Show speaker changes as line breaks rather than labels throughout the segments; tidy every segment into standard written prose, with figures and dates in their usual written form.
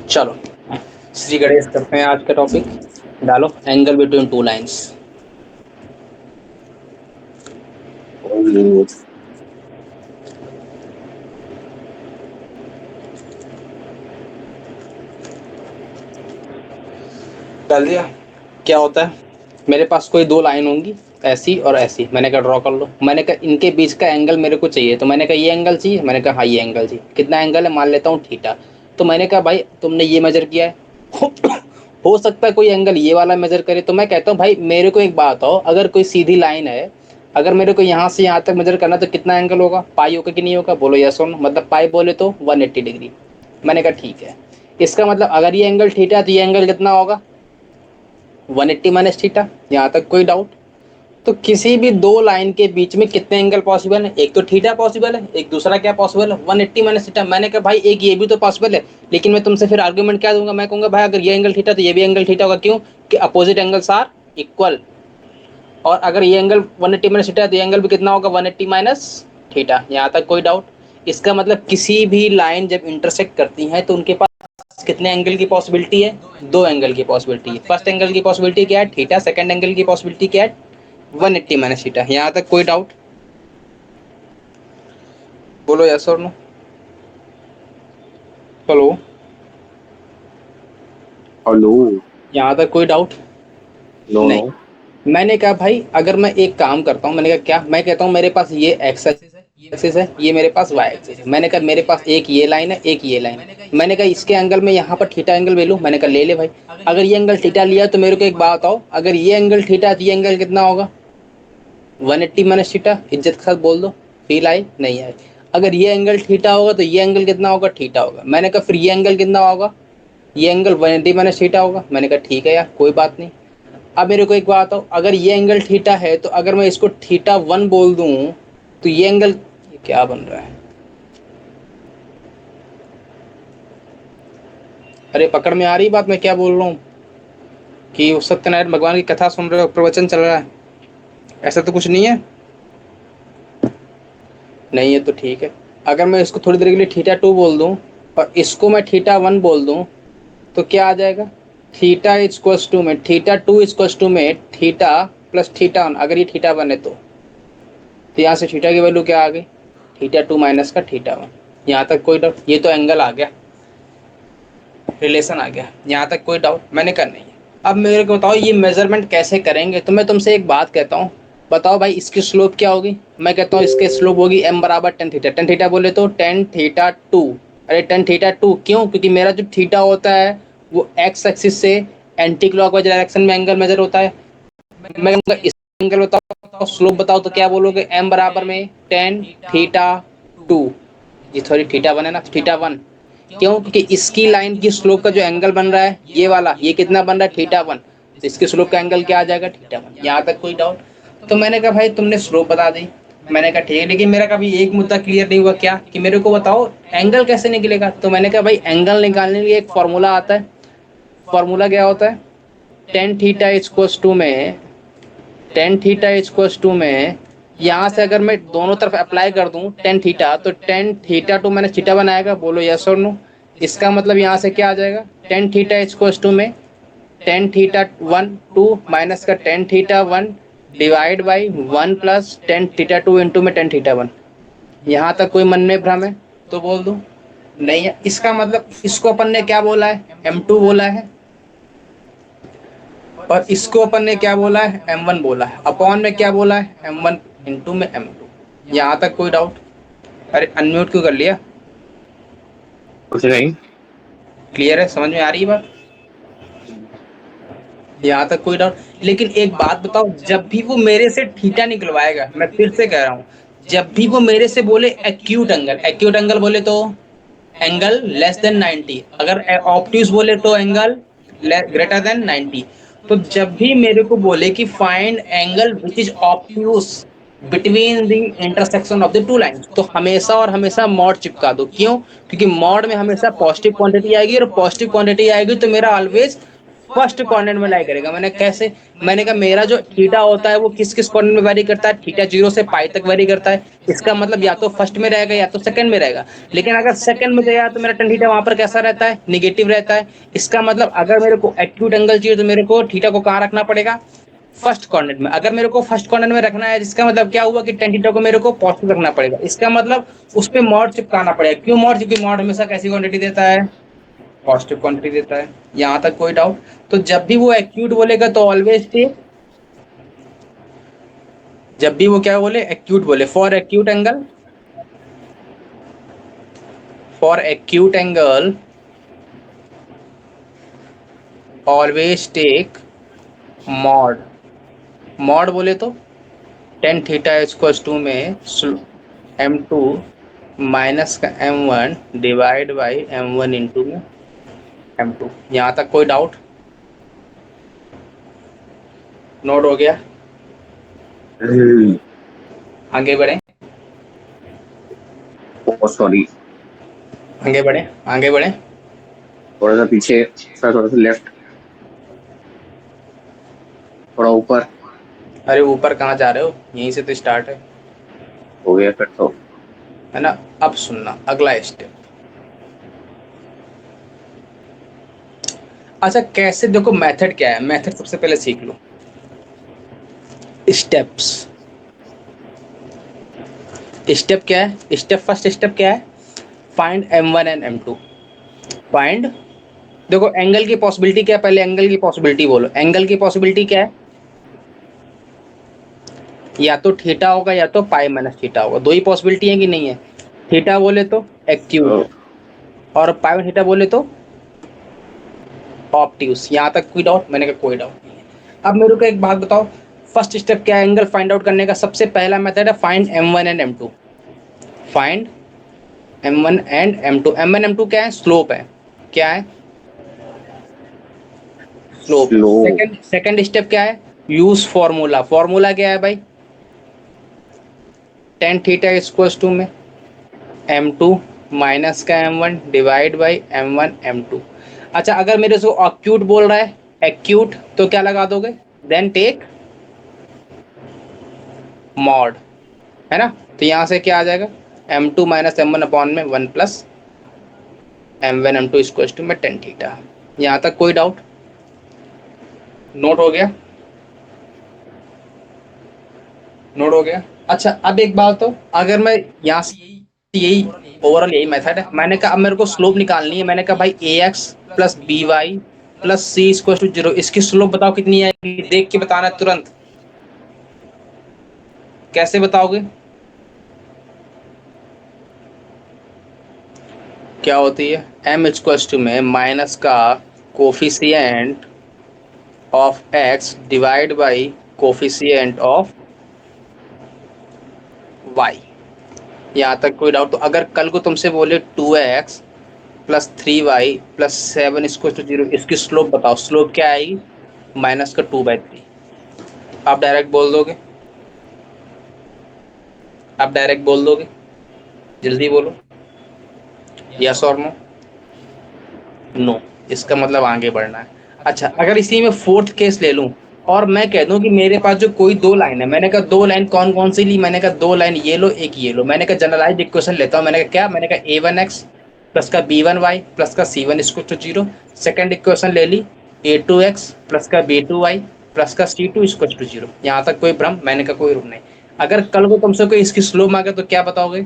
चलो श्री गणेश करते हैं आज का टॉपिक। डालो एंगल बिटवीन टू लाइंस।
और
डाल दिया। क्या होता है, मेरे पास कोई दो लाइन होंगी, ऐसी और ऐसी। मैंने कहा ड्रॉ कर लो। मैंने कहा इनके बीच का एंगल मेरे को चाहिए, तो मैंने कहा ये एंगल चाहिए। मैंने कहा हाँ ये एंगल चाहिए। कितना एंगल है, मान लेता हूँ थीटा। तो मैंने कहा भाई तुमने ये मेजर किया है, हो सकता है कोई एंगल ये वाला मेजर करे। तो मैं कहता हूँ भाई मेरे को एक बात हो, अगर कोई सीधी लाइन है, अगर मेरे को यहाँ से यहाँ तक मेजर करना तो कितना एंगल होगा, पाई होगा कि नहीं होगा, बोलो यस और नो। मतलब पाई बोले तो 180 डिग्री। मैंने कहा ठीक है। इसका मतलब अगर ये एंगल थीटा है तो ये एंगल कितना होगा, 180 माइनस थीटा। यहाँ तक कोई डाउट? तो किसी भी दो लाइन के बीच में कितने एंगल पॉसिबल है, एक तो थीटा पॉसिबल है, एक दूसरा क्या पॉसिबल है, 180 माइनस थीटा। मैंने कहा भाई एक ये भी तो पॉसिबल है, लेकिन मैं तुमसे फिर आर्गुमेंट क्या दूंगा, मैं कहूंगा भाई अगर ये एंगल थीटा तो ये भी एंगल थीटा होगा। क्यों? कि अपोजिट एंगल्स आर इक्वल। और अगर ये एंगल 180 माइनस थीटा है तो ये एंगल भी कितना होगा, 180 माइनस थीटा। यहाँ तक कोई डाउट? इसका मतलब किसी भी लाइन जब इंटरसेक्ट करती है तो उनके पास कितने एंगल की पॉसिबिलिटी है, दो एंगल की पॉसिबिलिटी है। फर्स्ट एंगल की पॉसिबिलिटी क्या है, थीटा। सेकंड एंगल की पॉसिबिलिटी क्या है, 180 माइनस थीटा। यहाँ तक कोई डाउट? बोलो यस और नो। हेलो,
नो
यहाँ तक कोई डाउट?
नो
नहीं।
नो।
मैंने कहा भाई अगर मैं एक काम करता हूँ, मैंने कहा क्या, मैं कहता हूँ मेरे पास ये एक्स एक्सिस है, ये मेरे पास वाई एक्सिस है। मैंने कहा मेरे पास एक ये लाइन है, एक ये लाइन है। मैंने कहा इसके एंगल में यहाँ पर थीटा एंगल ले लूँ। मैंने कहा ले ले भाई। अगर ये एंगल थीटा लिया तो मेरे को एक बात आओ, अगर ये एंगल थीटा तो ये एंगल कितना होगा, 180 माइनस थीटा। इज्जत के साथ बोल दो, फील आई नहीं आई? अगर ये एंगल थीटा होगा तो ये एंगल कितना होगा, थीटा होगा। मैंने कहा फिर ये एंगल कितना होगा, ये एंगल 180 माइनस थीटा होगा। मैंने कहा ठीक है यार कोई बात नहीं। अब मेरे को एक बात हो, अगर ये एंगल थीटा है तो अगर मैं इसको थीटा 1 बोल दूं तो ये एंगल, ये क्या बन रहा है, अरे पकड़ में आ रही बात मैं क्या बोल रहा हूँ? कि उस सत्यनारायण भगवान की कथा सुन रहे हो, प्रवचन चल रहा है, ऐसा तो कुछ नहीं है? नहीं है तो ठीक है। अगर मैं इसको थोड़ी देर के लिए थीटा 2 बोल दूं और इसको मैं थीटा 1 बोल दूं तो क्या आ जाएगा, थीटा इक्वल्स टू में थीटा 2 इक्वल्स टू में थीटा प्लस थीटा 1। अगर ये थीटा 1 है तो यहाँ से थीटा की वैल्यू क्या आ गई, थीटा 2 माइनस का थीटा 1। यहाँ तक कोई डाउट? ये तो एंगल आ गया, रिलेशन आ गया। यहाँ तक कोई डाउट? मैंने कहा नहीं है। अब मेरे को बताओ ये मेजरमेंट कैसे करेंगे। तो मैं तुमसे एक बात कहता हूँ, बताओ भाई इसकी स्लोप क्या होगी। मैं कहता हूँ इसके स्लोप होगी m बराबर टेन थीटा। टेन थीटा बोले तो टेन थीटा टू। अरे टेन थीटा टू क्यों, क्योंकि मेरा जो थीटा होता है वो एक्स एक्सिस से एंटी क्लॉकवाइज डायरेक्शन में एंगल मेजर होता है। मैं कहूँगा इस एंगल बताओ, स्लोप बताओ, तो क्या बोलोगे, m बराबर में टेन थीटा टू। ये सॉरी थीटा 1 है ना, थीटा 1। क्यों, क्योंकि इसकी लाइन की स्लोप का जो एंगल बन रहा है ये वाला, ये कितना बन रहा है, थीटा 1। तो इसके स्लोप का एंगल क्या आ जाएगा, थीटा 1। यहाँ तक कोई डाउट? तो मैंने कहा भाई तुमने स्लोप बता दी, मैंने कहा ठीक है, लेकिन मेरा कभी एक मुद्दा क्लियर नहीं हुआ, क्या कि मेरे को बताओ एंगल कैसे निकलेगा। तो मैंने कहा भाई एंगल निकालने के लिए एक फॉर्मूला आता है। फॉर्मूला क्या होता है, टेन थीटा इक्वल्स टू में टेन थीटा इक्वल्स टू में यहाँ से अगर मैं दोनों तरफ अप्लाई कर दूं टेन थीटा, तो टेन थीटा टू मैंने थीटा बनाएगा। बोलो यस और नो। इसका मतलब यहाँ से क्या आ जाएगा, टेन थीटा इक्वल्स टू में टेन थीटा 1 2 माइनस का tan theta 1 divide by 1 plus tan theta 2 into में टेन थीटा 1। यहाँ तक कोई मन में भ्रम है तो बोल दूं? नहीं है। इसका मतलब इसको अपन ने क्या बोला है, m2 बोला है, और इसको अपन ने क्या बोला है, m1 बोला है। अपॉन में क्या बोला है, m1 इंटू में m2। यहाँ तक कोई डाउट? अरे अनम्यूट क्यों कर लिया?
कुछ नहीं।
क्लियर है, समझ में आ रही है बात? यहाँ तक कोई डाउट? लेकिन एक बात बताओ, जब भी वो मेरे से थीटा निकलवाएगा, मैं फिर से कह रहा हूँ, जब भी वो मेरे से बोले एक्यूट एंगल, एक्यूट एंगल बोले तो एंगल लेस देन 90, अगर ऑब्ट्यूज बोले तो एंगल ग्रेटर देन 90। तो जब भी मेरे को बोले कि find angle which is obtuse between the intersection of the two lines, तो हमेशा और हमेशा मॉड चिपका दो। क्यों? क्योंकि मॉड में हमेशा पॉजिटिव क्वांटिटी आएगी, और पॉजिटिव क्वांटिटी आएगी तो मेरा ऑलवेज फर्स्ट क्वाड्रेंट में लाई करेगा। मैंने कैसे, मैंने कहा मेरा जो थीटा होता है वो किस किस क्वाड्रेंट में वेरी करता है, थीटा 0 से पाई तक वेरी करता है। इसका मतलब या तो फर्स्ट में रहेगा या तो सेकंड में रहेगा। लेकिन अगर सेकंड में गया तो मेरा tan थीटा वहां पर कैसा रहता है, निगेटिव रहता है। इसका मतलब अगर मेरे को एक्यूट एंगल चाहिए तो मेरे को थीटा को कहाँ रखना पड़ेगा, फर्स्ट क्वाड्रेंट में। अगर मेरे को फर्स्ट क्वाड्रेंट में रखना है, जिसका मतलब क्या हुआ कि tan थीटा को मेरे को पॉजिटिव रखना पड़ेगा। इसका मतलब उस पे मॉड चिपकाना पड़ेगा। क्यों मॉड, क्योंकि मॉड हमेशा कैसी क्वांटिटी देता है, पॉजिटिव क्वांटिटी देता है। यहां तक कोई डाउट? तो जब भी वो एक्यूट बोलेगा तो ऑलवेज टेक, जब भी वो क्या बोले, एक्यूट बोले, for acute angle, for acute angle always take mod. Mod बोले तो tan थीटा इक्वल्स टू में m2 माइनस का m1 divide by m1 into में m2। यहां तक कोई डाउट? नोट हो गया? आगे बढ़े,
सॉरी,
आगे बढ़े, आगे बढ़े।
थोड़ा सा पीछे, थोड़ा सा लेफ्ट, थोड़ा ऊपर।
अरे ऊपर कहाँ जा रहे हो, यहीं से तो स्टार्ट है।
हो गया फिर तो।
है ना? अब सुनना अगला स्टेप। अच्छा कैसे, देखो मेथड क्या है, मेथड सबसे पहले सीख लो। स्टेप्स, स्टेप क्या है, स्टेप फर्स्ट स्टेप क्या है, find m1 and m2। Find, देखो एंगल की पॉसिबिलिटी क्या है, पहले एंगल की पॉसिबिलिटी बोलो। एंगल की पॉसिबिलिटी क्या है, या तो थीटा होगा या तो पाई माइनस थीटा होगा। दो ही पॉसिबिलिटी है कि नहीं है? थीटा बोले तो एक्यूट, और पाई थीटा बोले तो ऑप्टियूस। यहां तक कोई डाउट? मैंने कहा कोई डाउट नहीं है। अब मेरे को एक बात बताओ, फर्स्ट स्टेप क्या है एंगल फाइंड आउट करने का? सबसे पहला मेथड है find m1 and m2। Find m1 and m2। m1 m2 क्या है, स्लोप है। क्या है, slope.
Slow.
Second, second step क्या है, यूज फॉर्मूला। फॉर्मूला क्या है भाई, tan थीटा इक्वल्स टू में m2 माइनस का m1 divide by m1 m2। अच्छा अगर मेरे से एक्यूट बोल रहा है, एक्यूट, तो क्या लगा दोगे, देन टेक मॉड। है ना? तो यहां से क्या आ जाएगा, m2 माइनस m1 अपॉन में 1 plus m1 m2 equals to में tan थीटा। यहां तक कोई डाउट? नोट हो गया? नोट हो गया? अच्छा अब एक बात, तो अगर मैं यहाँ से यही ओवरऑल यही मेथड है। मैंने कहा अब मेरे को स्लोप निकालनी है। मैंने कहा भाई a x plus b y plus c equal to 0, इसकी स्लोप बताओ कितनी आएगी, देख के बताना है तुरंत। कैसे बताओगे, क्या होती है, m इक्वल्स टू में माइनस का coefficient of x divide by coefficient of y। यहाँ तक कोई डाउट? तो अगर कल को तुमसे बोले 2x plus 3y plus 7 equal to 0, इसकी स्लोप बताओ, स्लोप क्या आएगी, माइनस का 2/3। आप डायरेक्ट बोल दोगे, आप डायरेक्ट बोल दोगे, जल्दी बोलो, यस और नो? नो, इसका मतलब आगे बढ़ना है। अच्छा अगर इसी में फोर्थ केस ले लूं और मैं कह दूं कि मेरे पास जो कोई दो लाइन है, मैंने कहा दो लाइन कौन कौन सी ली, मैंने कहा दो लाइन ये लो एक ये लो। मैंने कहा जनरलाइज इक्वेशन लेता हूं, मैंने कहा क्या, मैंने कहा a1x प्लस का b1y प्लस का c1 equal to 0। Second equation ले ली a2x प्लस का b2y प्लस का c2 इक्वल टू 0। यहाँ तक कोई भ्रम? मैंने कहा कोई रूप नहीं। अगर कल को तुमसे कोई इसकी स्लोप मांगे तो क्या बताओगे,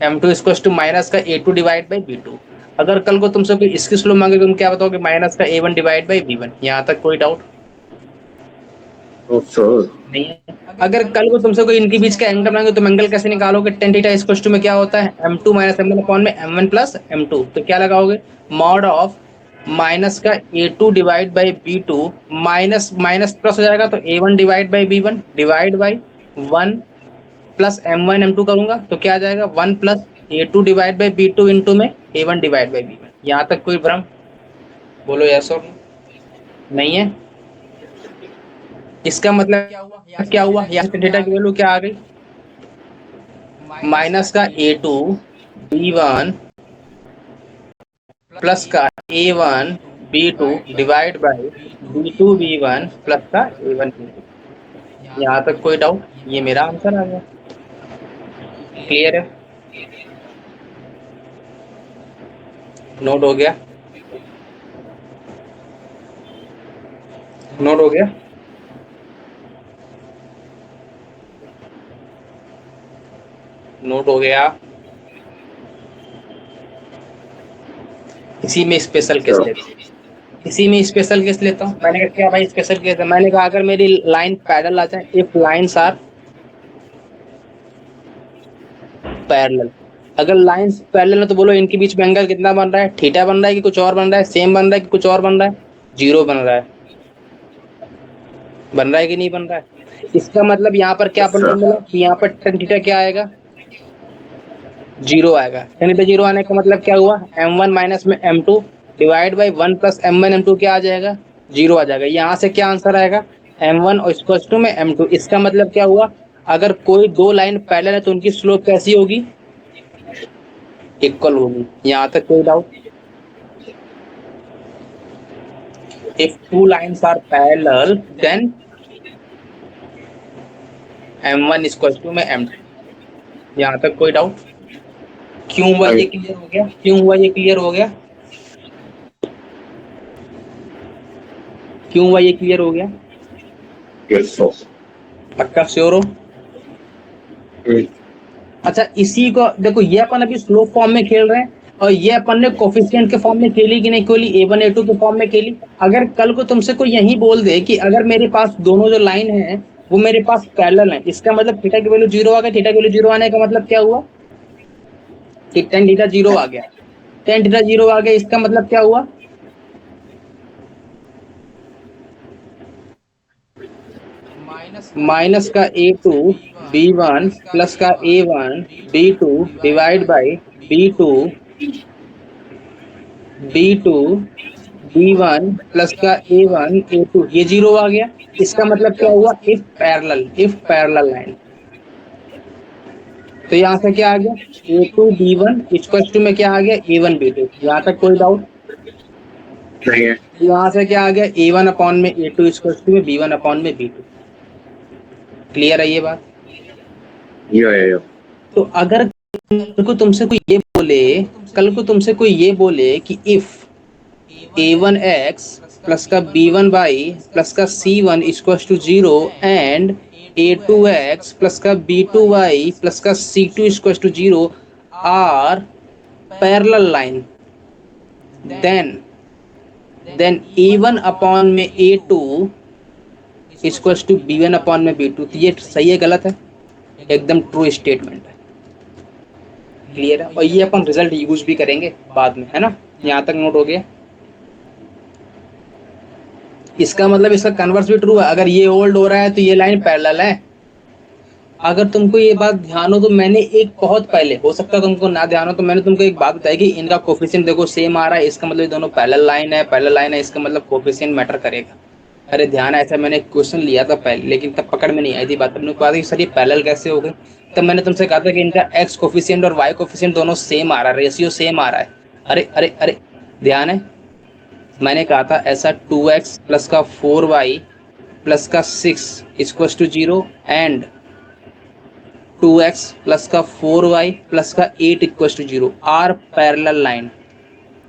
m2 इक्वल टू माइनस का a2 डिवाइड बाई b2। अगर कल को तुमसे कोई इसकी स्लोप मांगे तो तुम क्या बताओगे, माइनस का a1 डिवाइड बाई b1। यहाँ तक कोई डाउट नहीं है? अगर कल को तुमसे कोई इनके बीच का एंगल मांगे तो एंगल कैसे निकालोगे, tan थीटा इक्वल टू में क्या होता है, m2 माइनस m1 अपॉन में m1 प्लस m2। तो क्या लगाओगे, मॉड ऑफ माइनस का a2 divide by b2 minus minus plus हो जाएगा तो a1 divide by b1 divide by 1 plus m1 m2 करूंगा तो क्या आ जाएगा, 1 plus a2 divide by b2 into में a1 डिवाइड बाई b1। यहाँ तक कोई भ्रम? बोलो यस और नो? नहीं है? इसका मतलब क्या हुआ, यहाँ से थीटा की वैल्यू क्या आ गई, माइनस का a2 b1 प्लस का a1 B2 divide by B2 B1 plus का A1 B2। यहाँ तक कोई डाउट? ये मेरा आंसर आ गया। क्लियर है? नोट हो गया? नोट हो गया? नोट हो गया? इसी में स्पेशल केस लेता हूँ, इसी में स्पेशल केस लेता हूँ। मैंने कहा क्या भाई स्पेशल केस है? मैंने कहा अगर मेरी लाइन पैरेलल आ जाए, इफ लाइंस आर पैरेलल। अगर लाइंस पैरेलल है तो बोलो इनके बीच में एंगल कितना बन रहा है? थीटा बन रहा है कि कुछ और बन रहा है? सेम बन रहा है कि कुछ और बन रहा है? जीरो बन रहा है। बन रहा है कि नहीं बन रहा है? इसका मतलब यहाँ पर क्या अपन को मिला कि यहाँ पर tan थीटा क्या आएगा? जीरो आएगा। tan थीटा जीरो आने का मतलब क्या हुआ? m1 माइनस में m2 divide by 1 plus m1 m2 क्या आ जाएगा? जीरो आ जाएगा। यहाँ से क्या आंसर आएगा? m1 और इक्वल टू में m2। इसका मतलब क्या हुआ? अगर कोई दो लाइन पैरेलल है तो उनकी स्लोप कैसी होगी? इक्वल होगी। यहाँ तक कोई doubt? If two lines are parallel, then m1 equal to में m2। यहाँ तक कोई डाउट? क्यों हुआ ये क्लियर हो गया? क्यों हुआ ये क्लियर हो गया? क्यों हुआ ये क्लियर हो गया? पक्का श्योर हो? अच्छा, इसी को देखो, ये अपन अभी स्लोप फॉर्म में खेल रहे हैं और ये अपन ने कोफिशिएंट के फॉर्म में खेली कि नहीं खेली? A1 A2 के फॉर्म में खेली। अगर कल को तुमसे कोई यही बोल दे कि अगर मेरे पास दोनों जो लाइन है वो मेरे पास पैरेलल है, इसका मतलब थीटा की वैल्यू जीरो आ गया। थीटा की वैल्यू जीरो आने का मतलब क्या हुआ? कि tan थीटा जीरो आ गया। tan थीटा जीरो आ गया, इसका मतलब क्या हुआ? माइनस का A2 B1 प्लस का A1 B2 divide by B2 B2 B1 plus का A1 A2, ये जीरो आ गया। इसका मतलब क्या हुआ? If parallel line. तो यहाँ से क्या आ गया? A2 B1 इक्वल टू में क्या आ गया? A1 B2। यहाँ तक कोई डाउट
नहीं है?
यहाँ से क्या आ गया? A1 अपॉन में A2 इक्वल टू में B1 अपॉन में B2। क्लियर है ये बात?
यो।
तो अगर कल को तुमसे कोई ये बोले कि इफ A1x प्लस का B1 बाई प्लस का C1 equal to zero and A2x plus का B2 बाई प्लस का C2 equal to zero are parallel line, then A1 upon में A2 equal to B1 upon में B2। तो ये सही है गलत है? एकदम ट्रू स्टेटमेंट है। क्लियर है? और ये अपन रिजल्ट यूज भी करेंगे बाद में, है ना? यहाँ तक नोट हो गया? इसका मतलब इसका कन्वर्स भी ट्रू है। अगर ये होल्ड हो रहा है तो ये लाइन पैरेलल है। अगर तुमको ये बात ध्यान हो तो मैंने एक बहुत पहले, हो सकता है तुमको ना ध्यान हो, तो मैंने तुमको एक बात बताई कि इनका कोफिशिएंट देखो सेम आ रहा है, इसका मतलब ये दोनों पैरेलल लाइन है, इसका मतलब कोफिशिएंट मैटर करेगा। अरे ध्यान है, ऐसा मैंने क्वेश्चन लिया था पहले, लेकिन तब पकड़ में नहीं आई थी बात। तुमने कहा था कि सर ये पैरेलल कैसे हो गए? तब मैंने तुमसे कहा था कि इनका एक्स कोफिशिएंट और वाई कोफिशिएंट दोनों सेम आ रहा है, रेशियो सेम आ रहा है। अरे अरे अरे, ध्यान है? मैंने कहा था ऐसा 2x प्लस का 4y प्लस का 6 equal to zero and 2x plus का 4y प्लस का 8 equal to zero are parallel line.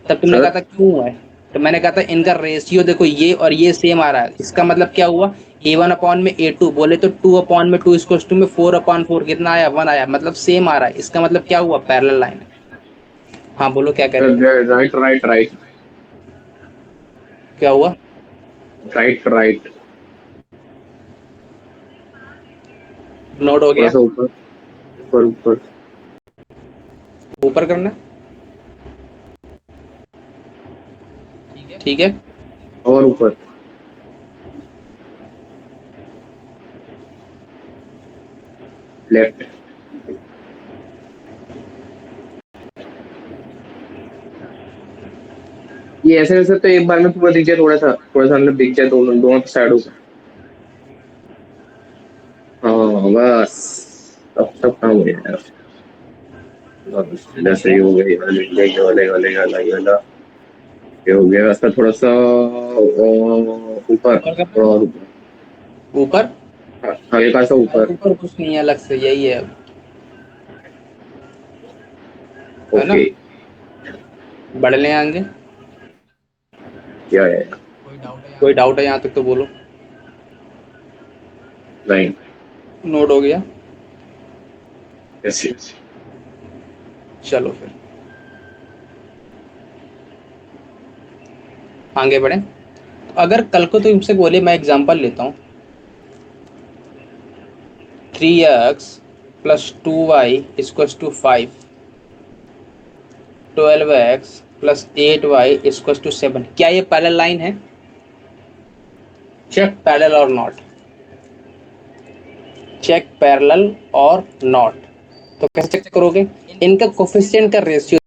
तब तुमने कहा था क्यों है? तो मैंने कहा था इनका रेशियो देखो ये और ये सेम आ रहा है। इसका मतलब क्या हुआ? A1 अपॉन में A2 बोले तो 2 अपॉन में 2 इक्वल टू में 4 अपॉन 4 कितना आया? 1 आया। मतलब सेम आ रहा है। इसका मतलब क्या हुआ? पैरेलल लाइन है। हाँ बोलो क्या कह रहे हो?
राइट।
क्या हुआ?
राइट।
नोट हो गया?
ऊपर
ऊपर करना, ठीक है?
और ऊपर लेफ्ट। ये ऐसे तो एक बार में पूरा दिख जाए, थोड़ा सा अंदर दिख जाए, दोनों साइडों से। हाँ बस, सब काम हो जाएगा। जैसे ही हो गई वाला। ये हो गया रास्ता थोड़ा सा ऊपर, थोड़ा और ऊपर,
ऊपर
हल्का सा ऊपर।
ऊपर कुछ नहीं है अलग से, यही है अब, है ना।
ओके।
बढ़ लें आगे।
क्या है?
कोई डाउट है यहाँ तक तो बोलो।
नहीं।
नोट हो गया।
यस।
चलो फिर आगे बढ़े। अगर कल को तुमसे बोले, मैं एग्जांपल लेता हूँ, 3x plus 2y equals to 5, 12x plus 8y equals to 7, क्या ये पैरेलल लाइन है? चेक पैरेलल और नॉट, चेक पैरेलल और नॉट। तो कैसे चेक करोगे? इनका कोफिशिएंट का रेशियो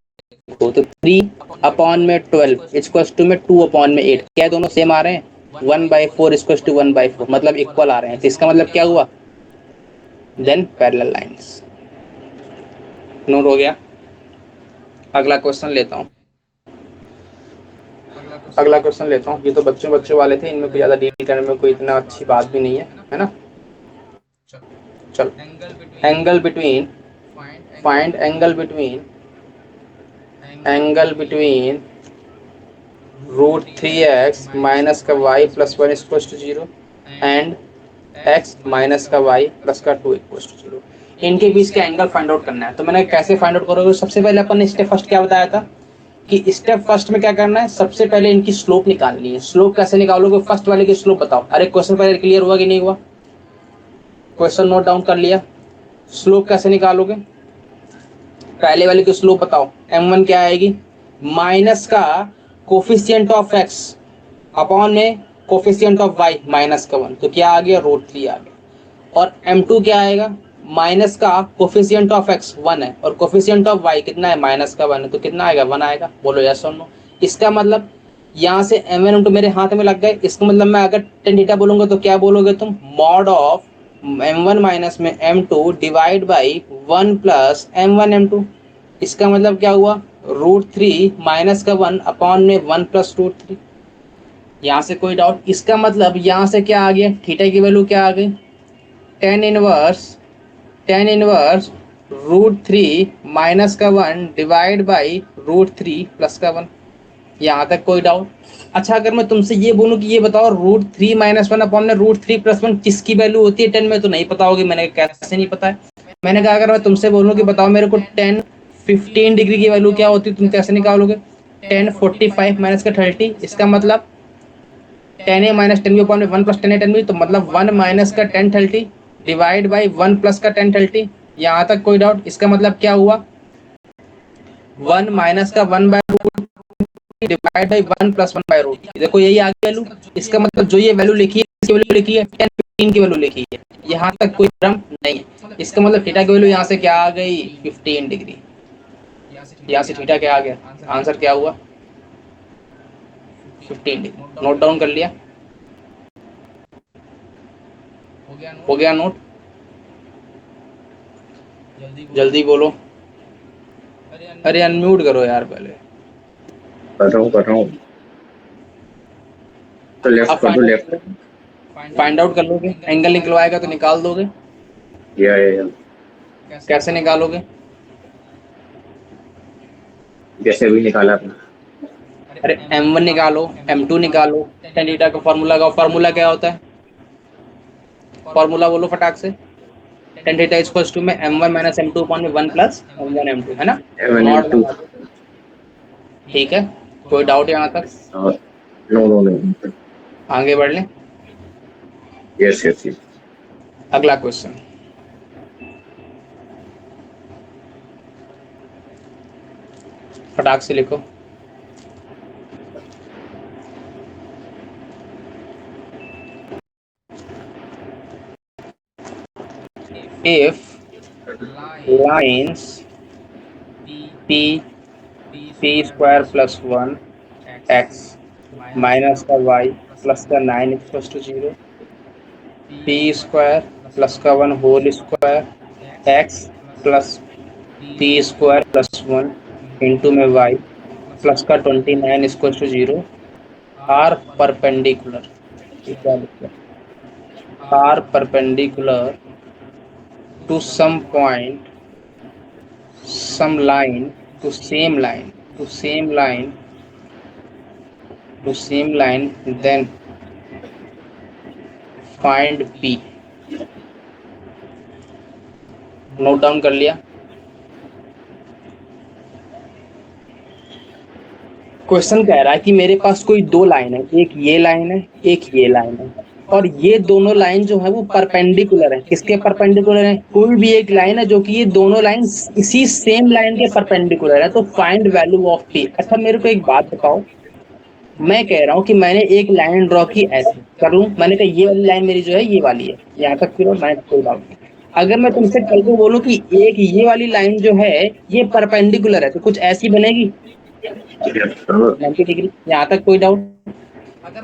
देखो, तो 3/12 इक्वल्स टू में 2/8, क्या दोनों सेम आ रहे हैं? 1/4 इक्वल्स टू 1/4, मतलब इक्वल आ रहे हैं। तो इसका मतलब क्या हुआ? Then parallel lines. नोट हो गया। अगला क्वेश्चन लेता हूँ। अगला क्वेश्चन लेता हूँ। ये तो बच्चों वाले थे, इनमें कोई ज़्यादा डील करने में कोई इतना अच्छी बात भी नहीं है ना। चलो, angle between, find angle between √3x minus का y plus 1 equals to 0 and x minus का y प्लस का 2 इक्वल्स टू 0। इनके बीच का एंगल फाइंड आउट करना है। तो मैंने कैसे फाइंड आउट करोगे? सबसे पहले अपन ने स्टेप फर्स्ट क्या बताया था कि स्टेप फर्स्ट में क्या करना है, सबसे पहले इनकी स्लोप निकालनी है। स्लोप कैसे निकालोगे? फर्स्ट वाले की स्लोप बताओ। अरे क्वेश्चन पहले क्लियर हुआ कि नहीं हुआ? क्वेश्चन नोट डाउन कर लिया? स्लोप कैसे निकालोगे? पहले वाले की स्लोप बताओ। m1 क्या आएगी? माइनस का कोफिशिएंट ऑफ x अपॉन में कोफिशिएंट ऑफ y माइनस का 1, तो क्या आ गया? √3 आ गया। और m2 क्या आएगा? माइनस का कोफिशिएंट ऑफ x 1 है और कोफिशिएंट ऑफ y कितना है? माइनस का 1 है, तो कितना आएगा? 1 आएगा। बोलो यस और नो। इसका मतलब यहाँ से m1 m2 मेरे हाथ में लग गए। इसका मतलब मैं अगर टेन थीटा बोलूंगा तो क्या बोलोगे तुम? मॉड ऑफ m1 माइनस में m2 divide by 1 plus m1 m2। इसका मतलब क्या हुआ? √3 माइनस का 1 अपॉन में 1 प्लस √3। यहाँ से कोई डाउट? इसका मतलब यहाँ से क्या आ गया? थीटा की वैल्यू क्या आ गई? tan इनवर्स √3 माइनस का 1 डिवाइड बाई √3 प्लस का 1। यहाँ तक कोई डाउट? अच्छा, अगर मैं तुमसे ये बोलूँ कि ये बताओ √3 माइनस 1 अपॉन में √3 प्लस 1 किसकी वैल्यू होती है 10 में? तो नहीं पता होगी। मैंने कैसे नहीं पता है? मैंने कहा अगर मैं तुमसे बोलूँ कि बताओ मेरे को 10 15 डिग्री की वैल्यू क्या होती है, तुम कैसे निकालोगे? 10 45 माइनस का 30, इसका मतलब 10a माइनस 10b अपॉन में 1 प्लस 10a 10b, तो मतलब 1 माइनस का 10 30 डिवाइड बाई 1 प्लस का 10 30। यहाँ तक कोई डाउट? इसका मतलब क्या हुआ? 1 माइनस का 1/√3 डिवाइड बाई 1 प्लस 1/√3। देखो यही आ गई वैल्यू। इसका मतलब जो ये वैल्यू लिखी है, इसकी वैल्यू लिखी है 10 15 की वैल्यू लिखी है। यहाँ तक कोई भ्रम नहीं है। इसका मतलब थीटा की वैल्यू यहाँ से क्या आ गई? 15 डिग्री। यहाँ से थीटा क्या आ गया? आंसर क्या हुआ? 15 डिग्री। नोट डाउन कर लिया? हो गया नोट? जल्दी बोलो। अरे अनम्यूट करो यार पहले।
कर रहा हूँ। तो लेफ्ट
आप
कर दो, लेफ्ट।
फाइंड आउट कर लोगे? एंगल निकलवाएगा तो निकाल दोगे?
या
कैसे निकालोगे?
जैसे भी निकाला आपने।
अरे m1 निकालो, m2 निकालो, tan थीटा का फॉर्मूला का फॉर्मूला क्या होता है? फॉर्मूला बोलो फटाक से। tan थीटा इक्वल्स टू में m1 माइनस m2 अपॉन में 1 प्लस m1 m2, है ना।
M M
not
two.
लगा दो। ठीक है, कोई डाउट यहाँ तक?
No no no.
आगे बढ़ लें।
Yes yes yes.
अगला क्वेश्चन, फटाक से लिखो। if lines p p square plus 1 x minus का y प्लस का 9 equals to 0, p square plus का 1 whole square x plus p square plus 1 into में y प्लस का 29 इक्वल टू 0 आर परपेंडिकुलर, क्या लिखते हैं, are perpendicular to some point, some line to same line to same line to same line, then find p। Note down कर लिया? Question कह रहा है कि मेरे पास कोई दो लाइन है, एक ये लाइन है, एक ये लाइन है, और ये दोनों लाइन जो है वो परपेंडिकुलर है। किसके परपेंडिकुलर है? कोई भी एक लाइन है जो कि ये दोनों लाइन इसी सेम लाइन के परपेंडिकुलर है। तो फाइंड वैल्यू ऑफ पी। अच्छा मेरे को एक बात बताओ, मैं कह रहा हूँ कि मैंने एक लाइन ड्रॉ की, ऐसे करूँ, मैंने कहा ये वाली लाइन मेरी जो है ये वाली है, यहाँ तक फिर मैं कोई डाउट नहीं। अगर मैं तुमसे कल को बोलूँ कि एक ये वाली लाइन जो है ये परपेंडिकुलर है, तो कुछ ऐसी बनेगी 90 डिग्री, यहाँ तक कोई डाउट?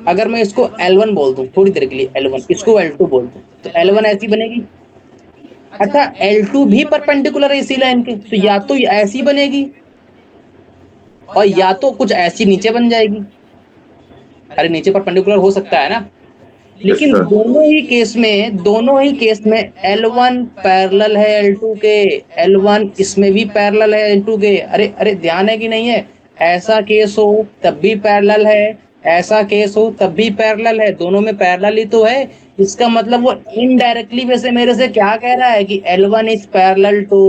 अगर मैं इसको L1 बोल दूं थोड़ी देर के लिए, L1, इसको L2 बोल दूं, तो L1 ऐसी बनेगी। अच्छा L2 भी परपेंडिकुलर है इसी लाइन के, तो या तो ऐसी बनेगी और या तो कुछ ऐसी नीचे बन जाएगी। अरे नीचे परपेंडिकुलर हो सकता है ना, लेकिन दोनों ही केस में L1 पैरेलल है L2 के, L1 इसमें भी पैरेलल है L2 के। अरे ध्यान है कि नहीं है? ऐसा केस हो तब भी पैरेलल है, ऐसा केस हो तब भी पैरेलल है, दोनों में पैरेलल ही तो है। इसका मतलब वो इनडायरेक्टली वैसे मेरे से क्या कह रहा है कि L1 is parallel to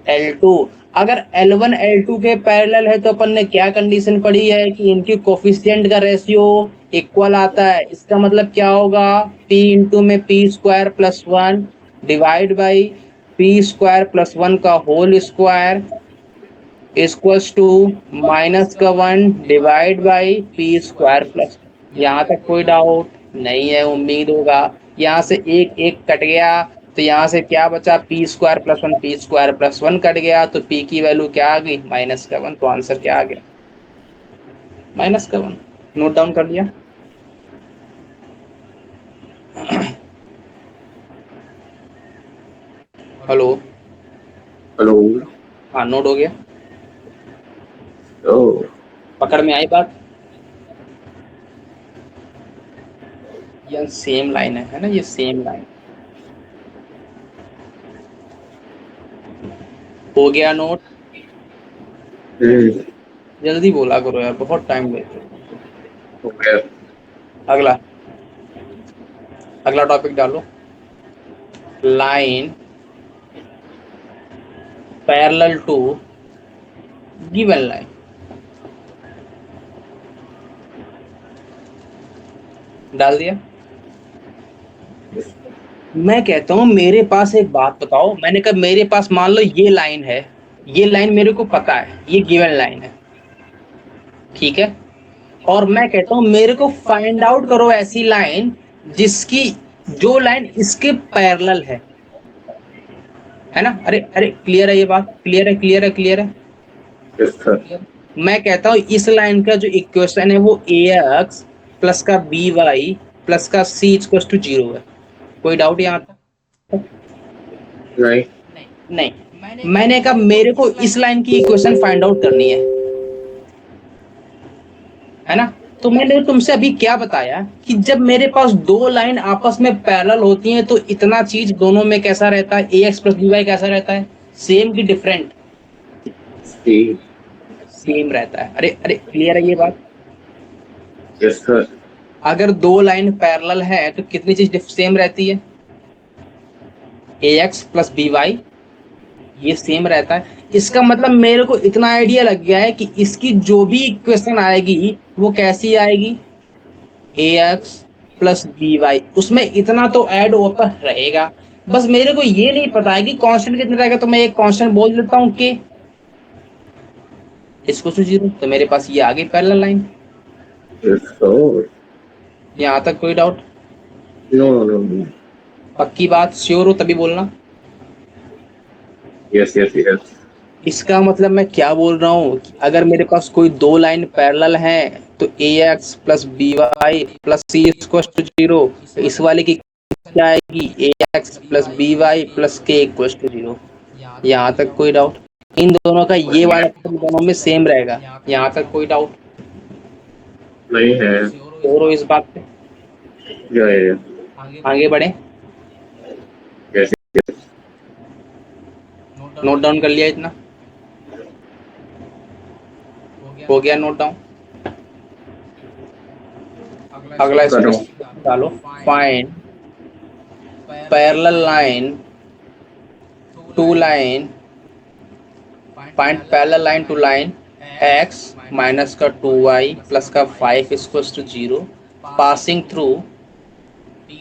L2। अगर L1 L2 के पैरेलल है तो अपन ने क्या कंडीशन पढ़ी है कि इनकी कोफिशिएंट का रेशियो इक्वल आता है। इसका मतलब क्या होगा, P इंटू में P² plus 1 divide by P² plus 1 का whole square equals to minus का 1 डिवाइड बाई P² प्लस। यहाँ तक कोई डाउट नहीं है, उम्मीद होगा। यहाँ से एक एक कट गया तो यहाँ से क्या बचा, P² plus 1, P² plus 1 cut गया तो P की वैल्यू क्या आ गई, -1। तो आंसर क्या आ गया, -1। नोट डाउन कर लिया? हेलो
हेलो,
हाँ नोट हो गया,
ओह
पकड़ में आई बात? ये सेम लाइन है ना, ये सेम लाइन हो गया। नोट जल्दी बोला करो यार, बहुत टाइम लेते हो।
हो गया।
अगला टॉपिक डालो, line parallel to given line. डाल दिया? मैं कहता हूं मेरे पास एक बात बताओ, मैंने कहा मेरे पास मान लो ये लाइन है, ये लाइन मेरे को पता है ये गिवन लाइन है, ठीक है, और मैं कहता हूं मेरे को फाइंड आउट करो ऐसी लाइन जिसकी जो लाइन इसके पैरेलल है ना। अरे क्लियर है ये बात? क्लियर है।
Yes sir.
मैं कहता हूं इस लाइन का जो इक्वेशन है वो AX प्लस का BY प्लस का C इक्वल्स टू 0 है। कोई डाउट यहाँ तक? नहीं, मैंने कहा मेरे को इस लाइन की इक्वेशन फाइंड आउट करनी है ना। तो मैंने तुमसे अभी क्या बताया कि जब मेरे पास दो लाइन आपस में पैरेलल होती हैं तो इतना चीज दोनों में कैसा रहता है, AX प्लस BY कैसा रहता है, सेम की डिफरेंट? सेम रहता है। अरे क्लियर है ये बात?
Yes sir.
अगर दो लाइन पैरेलल है तो कितनी चीज सेम रहती है, AX प्लस BY ये सेम रहता है। इसका मतलब मेरे को इतना आइडिया लग गया है कि इसकी जो भी इक्वेशन आएगी वो कैसी आएगी, AX प्लस BY, उसमें इतना तो ऐड होता रहेगा। बस मेरे को ये नहीं पता है कि कांस्टेंट कितना रहेगा, तो मैं एक कांस्टेंट बोल देता हूँ कि इसको 0, तो मेरे पास ये आ गई पैरेलल लाइन। यहाँ तक कोई डाउट?
नो।
पक्की बात, श्योर हो तभी बोलना।
यस।
इसका मतलब मैं क्या बोल रहा हूँ, अगर मेरे पास कोई दो लाइन पैरेलल हैं तो AX plus BY plus C equals to 0, इस वाले की क्या आएगी, AX plus BY plus K equals to 0। यहाँ तक कोई डाउट? इन दोनों का ये वाला दोनों में सेम रहेगा। यहाँ तक कोई डाउट?
नहीं है।
और हो इस बात पे?
या
आगे बढ़े।
जैसे
नोट डाउन कर लिया इतना? हो गया नोट डाउन? अगला
करो।
इसको डालो। Find parallel line to line, find parallel line to line x minus का 2y प्लस का 5 equals to 0 passing through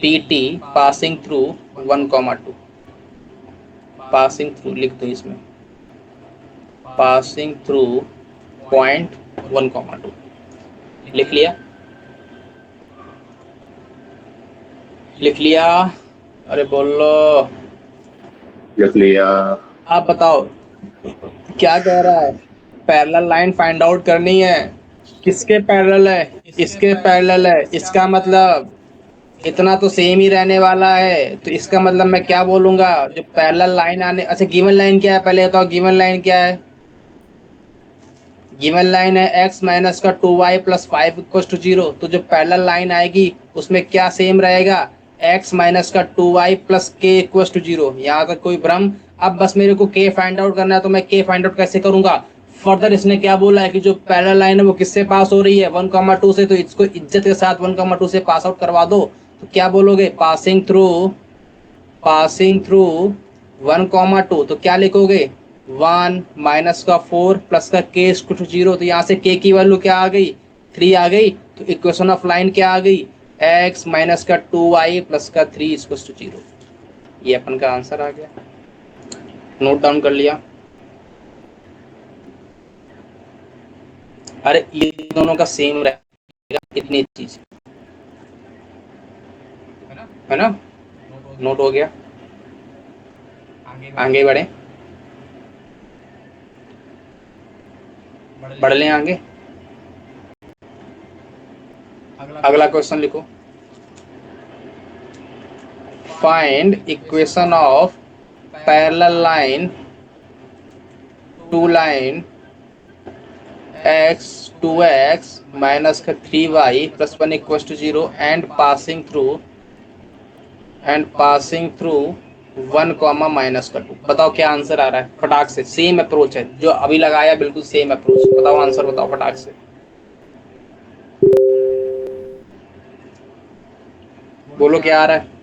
pt passing through 1,2। Passing through लिख दो इसमें, पासिंग थ्रू पॉइंट 1,2 लिख लिया? लिख लिया? अरे बोलो।
लिख लिया।
आप बताओ क्या कह रहा है? पैरेलल लाइन फाइंड आउट करनी है। किसके पैरेलल है? इसके पैरेलल है। इसका मतलब इतना तो सेम ही रहने वाला है, तो इसका मतलब मैं क्या बोलूंगा? जो पैरेलल लाइन आने, अच्छा गिवन लाइन क्या है पहले बताओ? गिवन लाइन क्या है? गिवन लाइन है x माइनस का 2y प्लस 5 इक्वल टू 0। तो जो पैरेलल लाइन आएगी उसमें क्या सेम रहेगा? x माइनस का 2y plus k equal to 0। यहाँ तक कोई भ्रम? अब बस मेरे को k फाइंड आउट करना है, तो मैं k फाइंड आउट कैसे करूंगा? फर्दर इसने क्या बोला है कि जो पैरेलल लाइन है वो किससे पास हो रही है? 1,2 से। तो इसको इज्जत के साथ 1,2 से पास आउट करवा दो। तो क्या बोलोगे? Passing through 1,2। तो क्या लिखोगे? 1 माइनस का 4 प्लस का k इक्वल टू 0। तो यहाँ से k की वैल्यू क्या आ गई? 3 आ गई। तो इक्वेशन ऑफ लाइन क्या आ गई? x माइनस का 2y प्लस का 3 इक्वल टू 0। ये अपन का आंसर आ गया। नोट डाउन कर लिया? अरे ये दोनों का सेम रहेगा, इतनी चीज है ना? नोट हो गया? आगे बढ़े। बढ़ लें आगे। अगला क्वेश्चन लिखो। Find equation of parallel line to line x 2x minus का 3y plus 1 equal to 0 and passing through 1 comma minus का 2। बताओ क्या आंसर आ रहा है? फटाक से। सेम अप्रोच है जो अभी लगाया, बिल्कुल सेम अप्रोच। बताओ आंसर, बताओ फटाक से। बोलो क्या आ रहा है?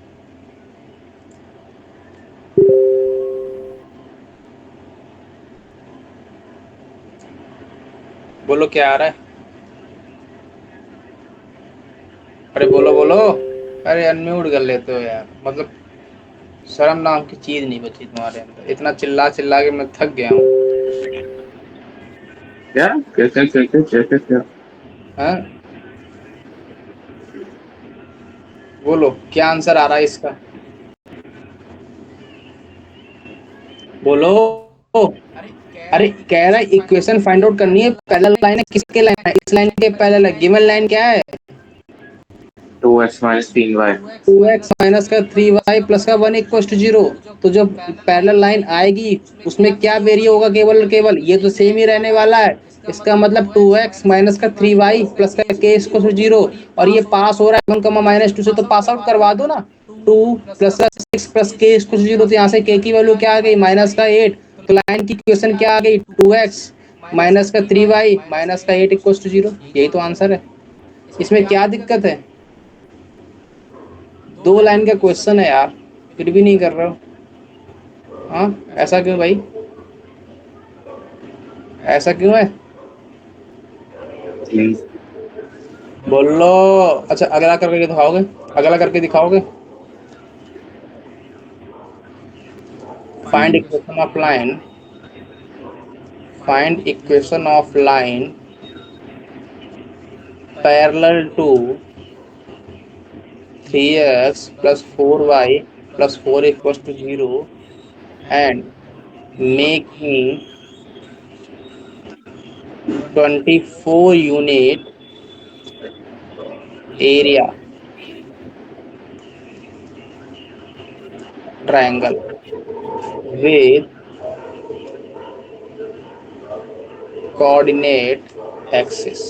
बोलो क्या आ रहा है? अरे बोलो बोलो। अरे अनम्यूट कर लेते हो यार, मतलब शर्म नाम की चीज नहीं बची तुम्हारे अंदर। इतना चिल्ला चिल्ला के मैं थक गया हूँ।
क्या? कैसे कैसे कैसे क्या?
हाँ बोलो क्या आंसर आ रहा है इसका? बोलो। अरे कह रहा है इक्वेशन फाइंड आउट करनी है। पैरेलल लाइन है, किसके लाइन है? इस लाइन के पैरेलल है। गिवन लाइन क्या है?
2x minus 3y।
2x minus का 3y प्लस का 1 इक्वल टू 0। तो जब पैरेलल लाइन आएगी उसमें क्या वेरी होगा? केवल और केवल ये तो सेम ही रहने वाला है। इसका मतलब 2x माइनस का 3y प्लस का k इक्वल टू 0। और ये पास हो रहा है 1,-2 से, तो पास आउट करवा दो ना। 2 प्लस का 6 प्लस k इक्वल टू 0। तो यहाँ से k की वैल्यू क्या आ गई? माइनस का 8। तो लाइन की इक्वेशन क्या आ गई? 2x माइनस का 3y माइनस का 8 इक्वल टू 0। यही तो आंसर है। इसमें क्या दिक्कत है? 2 लाइन का क्वेश्चन है यार, फिर भी नहीं कर रहे हो। हाँ ऐसा क्यों भाई? ऐसा क्यों है? बोलो। अच्छा अगला करके दिखाओगे? अगला करके दिखाओगे? Find equation of line, find equation of line parallel to 3x plus 4y plus 4 equal to 0 and making 24 unit area triangle with coordinate axis.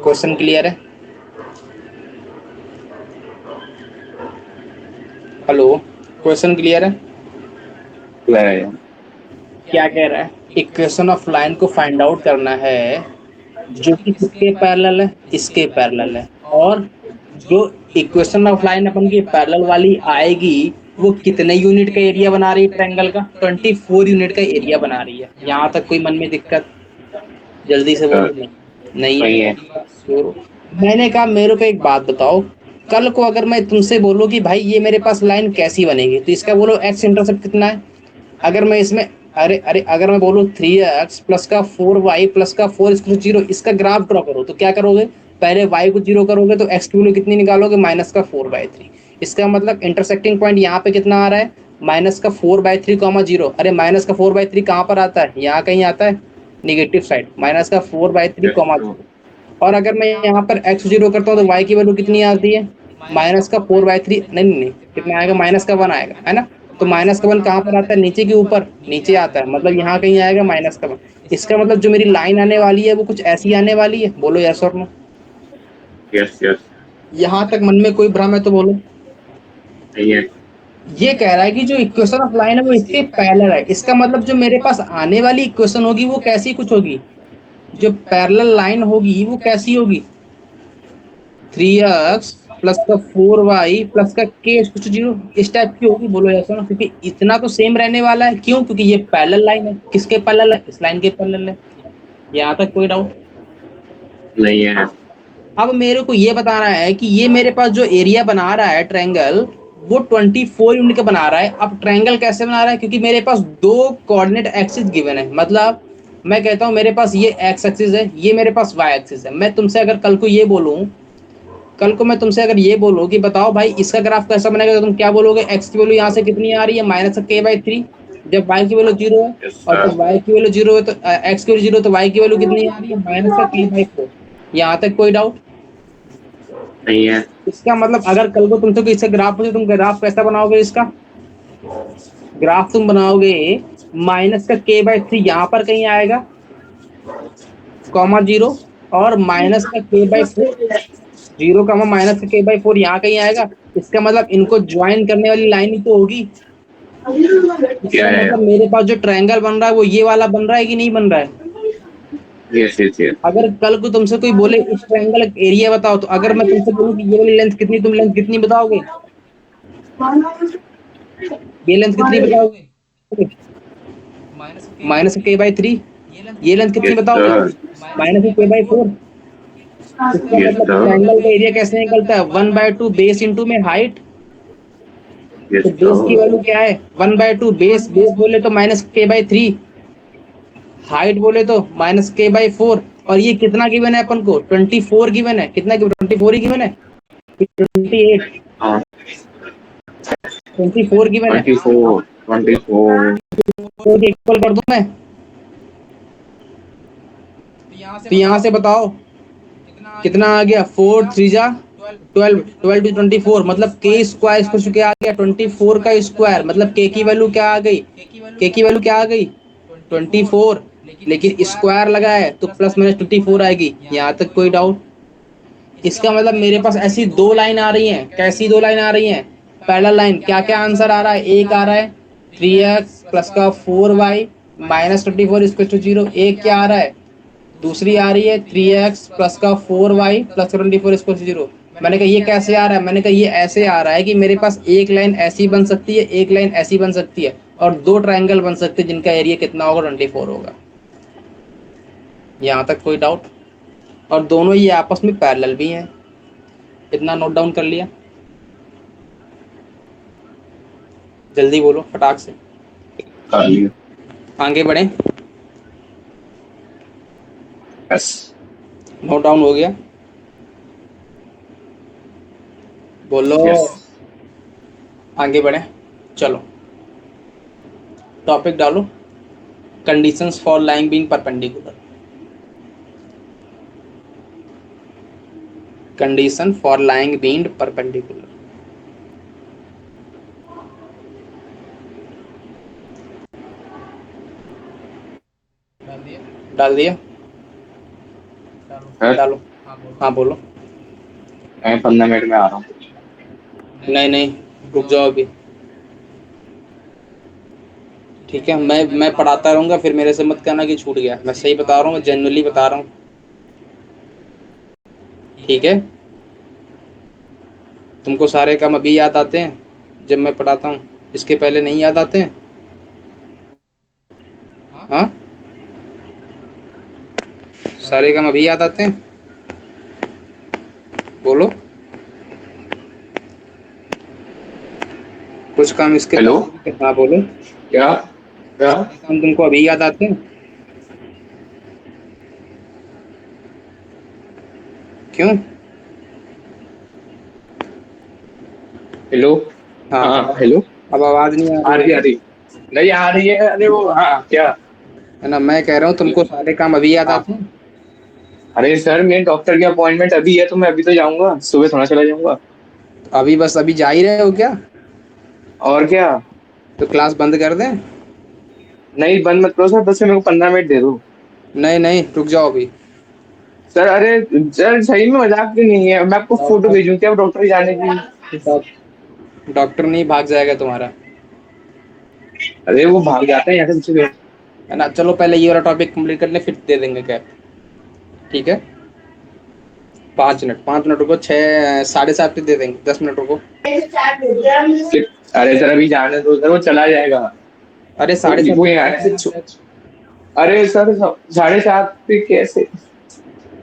Question clear है? हेलो, क्वेश्चन क्लियर है? क्या कह रहा है? इक्वेशन ऑफ लाइन को find out करना है जो कि किसके पैरेलल है, इसके पैरेलल है, और जो इक्वेशन ऑफ लाइन अपन की पैरेलल वाली आएगी वो कितने यूनिट का एरिया बना रही है ट्रायंगल का? 24 यूनिट का एरिया बना रही है। यहाँ तक कोई मन में दिक्कत? जल्दी से बोलो। नहीं है। तो मैंने कहा मेरे को एक बात बताओ, कल को अगर मैं तुमसे बोलूँ कि भाई ये मेरे पास लाइन कैसी बनेगी, तो इसका बोलो एक्स इंटरसेप्ट कितना है। अगर मैं इसमें अरे अरे अगर मैं बोलूँ 3x प्लस का 4y प्लस का 4 इसका ग्राफ ड्रॉ करो, तो क्या करोगे? पहले y को 0 करोगे तो x की वैल्यू कितनी निकालोगे? -4/3। इसका मतलब इंटरसेक्टिंग पॉइंट यहाँ पे कितना आ रहा है? -4/3, 0। अरे -4/3 कहाँ पर आता है? यहाँ कहीं आता है, निगेटिव साइड, -4/3, 0। और अगर मैं यहाँ पर x 0 करता हूँ तो y की वैल्यू कितनी आती है? -4/3, नहीं नहीं नहीं, कितना आएगा? -1 आएगा, है ना? तो -1 कहाँ पर आता है? नीचे के ऊपर, नीचे आता है, मतलब यहाँ कहीं आएगा -1। इसका मतलब जो मेरी लाइन आने वाली है वो कुछ ऐसी आने वाली है। बोलो यस और नो।
Yes yes.
यहाँ तक मन में कोई भ्रम है तो बोलो। ये कह रहा है कि जो इक्वेशन ऑफ लाइन है वो इसके पैरेलल है। इसका मतलब जो मेरे पास आने वाली इक्वेशन होगी वो कैसी कुछ होगी? जो पैरेलल लाइन होगी वो कैसी होगी? 3x प्लस का 4y प्लस का k कुछ 0, इस टाइप की होगी। बोलो ऐसा ना, क्योंकि इतना तो सेम रहने वाला है। क्यों? क्योंकि ये पैरेलल लाइन है। किसके पैरेलल है? इस लाइन के पैरेलल है। यहाँ तक कोई डाउट
नहीं है।
अब मेरे को ये बताना है कि ये मेरे पास जो एरिया बना रहा है ट्रायंगल, वो 24 यूनिट का बना रहा है। अब ट्रायंगल कैसे बना रहा है? क्योंकि मेरे पास दो कोऑर्डिनेट एक्सिस गिवन है। मतलब मैं कहता हूँ मेरे पास ये एक्स एक्सिस है, ये मेरे पास वाई एक्सिस है। मैं तुमसे अगर कल को ये बोलूँ, कल को मैं तुमसे अगर ये बोलूँ कि बताओ भाई इसका ग्राफ कैसा बनेगा, तो तुम क्या बोलोगे? एक्स की वैल्यू यहाँ से कितनी आ रही है? -k/3। जब वाई की वैल्यू 0 है, और जब वाई की वैल्यू 0 है तो एक्स की वैल्यू 0, तो वाई की वैल्यू कितनी आ रही है? -k/4। यहाँ तक कोई डाउट
नहीं है।
इसका मतलब अगर कल को तुमसे कोई इसका ग्राफ पूछे, तुम ग्राफ कैसा बनाओगे? इसका ग्राफ तुम बनाओगे -k/3 यहाँ पर कहीं आएगा, -0, और -k/4, 0, -k/4 यहाँ कहीं आएगा। इसका मतलब इनको ज्वाइन करने वाली लाइन ही तो होगी।
क्या
इसका
है?
मतलब मेरे पास जो ट्रायंगल बन रहा है वो ये वाला बन रहा है कि नहीं बन रहा है?
Yes yes yes.
अगर कल को तुमसे कोई बोले इस ट्रायंगल का एरिया बताओ, तो अगर मैं तुमसे बोलूं कि ये वाली लेंथ कितनी, तुम लेंथ कितनी बताओगे? ये लेंथ कितनी बताओगे? -k/3। ये लेंथ कितनी
यस
बताओगे?
सर।
-k/4। इसका
यस
मतलब
सर।
ट्रायंगल का एरिया कैसे निकलता है? 1/2 बेस इंटू में हाइट।
यस
तो बेस की
सर।
वैल्यू क्या है? 1/2 बेस, बेस बोले तो -k/3, हाइट बोले तो -k/4। और ये कितना गिवन है अपन को? 24 गिवन है। कितना गिवन? 24 ही गिवन है, 28,
हाँ।
24 गिवन है।
24।
तो इक्वल कर दूं मैं? तो यहाँ से बताओ कितना आ गया? 4 3 जा 12, 12 टू 24, मतलब के स्क्वायर कुछ क्या आ गया? 24 का स्क्वायर। मतलब के की वैल्यू क्या आ गई? के की वैल्यू क्या आ गई? 24। लेकिन स्क्वायर लगा है तो +-24 आएगी। यहाँ तक कोई डाउट? इसका मतलब मेरे पास ऐसी दो लाइन आ रही हैं। कैसी दो लाइन आ रही हैं? Parallel line. क्या क्या आंसर आ रहा है? एक आ रहा है 3x प्लस का 4y -24 0। एक क्या आ रहा है? दूसरी आ रही है 3x प्लस का 4y प्लस 24 0। मैंने कहा ये कैसे आ रहा है? मैंने कहा ये ऐसे आ रहा है कि मेरे पास एक लाइन ऐसी बन सकती है, एक लाइन ऐसी बन सकती है, और दो ट्रायंगल बन सकते हैं जिनका एरिया कितना होगा? 24 होगा। यहाँ तक कोई डाउट? और दोनों ये आपस में पैरेलल भी हैं। इतना नोट डाउन कर लिया? जल्दी बोलो फटाक से,
कर लिया।
आगे बढ़े।
यस।
नोट डाउन हो गया? बोलो।
यस।
आगे बढ़े, चलो टॉपिक डालो। Conditions for line being perpendicular. Condition for line being perpendicular. डाल दिया।
सर
डालो। हाँ बोलो।
मैं 15 मिनट में आ रहा हूँ।
नहीं नहीं, रुक जाओ अभी। ठीक है, मैं पढ़ाता रहूँगा, फिर मेरे से मत कहना कि छूट गया। मैं सही बता रहा हूँ, मैं जेन्युइनली बता रहा हूँ। ठीक है, तुमको सारे काम अभी याद आते हैं जब मैं पढ़ाता हूँ, इसके पहले नहीं याद आते हैं? हाँ, सारे काम अभी याद आते हैं? बोलो। कुछ काम इसके
हेलो,
पहले, हाँ बोलो।
क्या क्या?
सारे काम तुमको अभी याद आते हैं? क्यों?
हेलो।
हाँ,
हाँ हेलो।
अब आवाज़ नहीं आ
आ
रही
रही
है?
आ रही नहीं आ रही है। अरे वो, हाँ क्या?
है ना, मैं कह रहा हूँ तुमको सारे काम अभी याद
हाँ।
आते हैं?
अरे सर, मेरे डॉक्टर की अपॉइंटमेंट अभी है तो मैं अभी तो जाऊंगा, सुबह थोड़ा चला जाऊंगा।
अभी बस अभी जा ही रहे हो क्या?
और क्या?
तो क्लास बंद कर दें?
नहीं बंद मत करो सर, बस मेरे को 15 मिनट दे दो।
नहीं नहीं, रुक जाओ अभी।
सर अरे, सर सही में मजाक भी नहीं है, मैं आपको फोटो
डॉक्टर
भेजूं क्या डॉक्टर जाने की?
डॉक्टर नहीं भाग जाएगा तुम्हारा।
अरे वो भाग जाते हैं यहाँ से पीछे।
है ना, चलो पहले ये वाला टॉपिक कंप्लीट कर ले, फिर दे देंगे कैप। ठीक है, 5 मिनट, 5 मिनट रुको, 6, 7:30 पे दे देंगे, 10 मिनट रुको।
अरे सर अभी जाने दो सर, वो चला जाएगा।
अरे
वो
साढ़े सात
वो
पे
यहाँ से अरे सर 7:30 पे कैसे?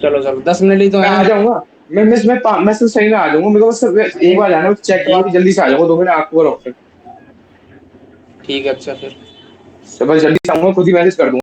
चलो चलो, 10 मिनट ही तो
मैं
है।
आ जाऊंगा। मैं तो सही में आ जाऊंगा, मेरे को बस एक बार जाना, चेक करवा के जल्दी से आ जाऊंगा, 2 मिनट आपको डॉक्टर।
ठीक है, अच्छा फिर।
बस जल्दी से आऊंगा, खुद ही मैसेज कर दूंगा।